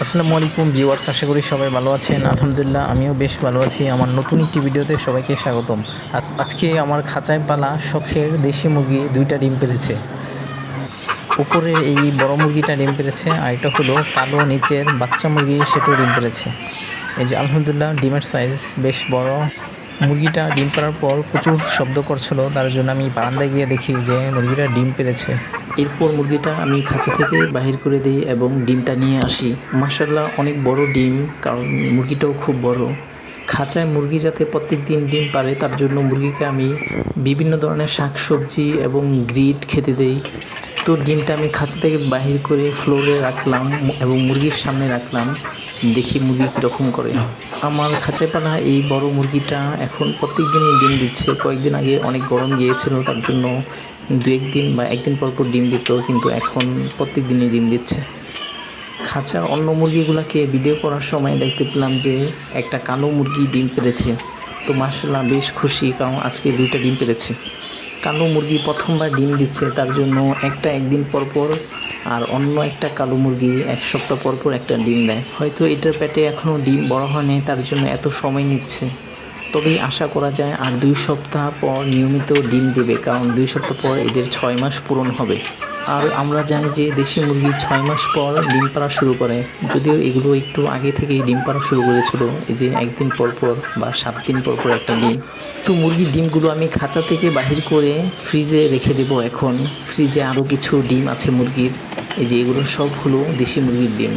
আসসালামু আলাইকুম ভিউয়ার্স, আশা করি সবাই ভালো আছেন। আলহামদুলিল্লাহ আমিও বেশ ভালো আছি। আমার নতুন একটি ভিডিওতে সবাইকে স্বাগতম। আজকে আমার খাঁচায় পালা শখের দেশি মুরগি 2টা ডিম পেড়েছে। উপরের এই বড় মুরগিটা ডিম পেড়েছে, আর এটা হলো কালো নিচের বাচ্চা মুরগি, সেটাও ডিম পেড়েছে। এই যে আলহামদুলিল্লাহ ডিমের সাইজ বেশ বড়। মুরগিটা ডিম পাড়ার পর প্রচুর শব্দ করছিল, তার জন্য আমি বারান্দায় গিয়ে দেখি যে মুরগিটা ডিম পেড়েছে। এরপর মুরগিটা আমি খাঁচা থেকে বাহির করে দিই এবং ডিমটা নিয়ে আসি। মাশাআল্লাহ অনেক বড় ডিম, কারণ মুরগিটাও খুব বড়। খাঁচায় মুরগি যাতে প্রত্যেক দিন ডিম পারে তার জন্য মুরগিকে আমি বিভিন্ন ধরনের শাকসবজি এবং গ্রিট খেতে দেই। তো ডিমটা আমি খাঁচা থেকে বাহির করে ফ্লোরে রাখলাম এবং মুরগির সামনে রাখলাম, দেখি মুরগি কীরকম করে। আমার খাঁচায় পালা এই বড় মুরগিটা এখন প্রত্যেক দিনই ডিম দিচ্ছে। কয়েকদিন আগে অনেক গরম গিয়েছিল, তার জন্য 2-1 দিন বা একদিন পর পর ডিম দিত, কিন্তু এখন প্রত্যেক দিনই ডিম দিচ্ছে। খাঁচার অন্য মুরগিগুলোকে ভিডিও করার সময় দেখতে পেলাম যে একটা কালো মুরগি ডিম পেড়েছে। তো মাশাআল্লাহ বেশ খুশি, কারণ আজকে 2টা ডিম পেড়েছে। কালো মুরগি প্রথমবার ডিম দিচ্ছে, তার জন্য একটা একদিন পর পর, আর অন্য একটা কালো মুরগি 1 সপ্তাহ পর পর একটা ডিম দেয়। হয়তো এটার পেটে এখনও ডিম বড় হয়নি, তার জন্য এত সময় নিচ্ছে। তবেই আশা করা যায় আর 2 সপ্তাহ পর নিয়মিত ডিম দেবে, কারণ 2 সপ্তাহ পর এদের 6 মাস পূরণ হবে। আর আমরা জানি যে দেশি মুরগি 6 মাস পর ডিম পাড়া শুরু করে, যদিও এগুলো একটু আগে থেকেই ডিম পাড়া শুরু করেছিল, এই যে 1 দিন পর পর বা 7 দিন পর পর একটা ডিম। তো মুরগির ডিমগুলো আমি খাঁচা থেকে বাহির করে ফ্রিজে রেখে দেবো। এখন ফ্রিজে আরও কিছু ডিম আছে মুরগির, এই যে এগুলো সব হলো দেশি মুরগির ডিম।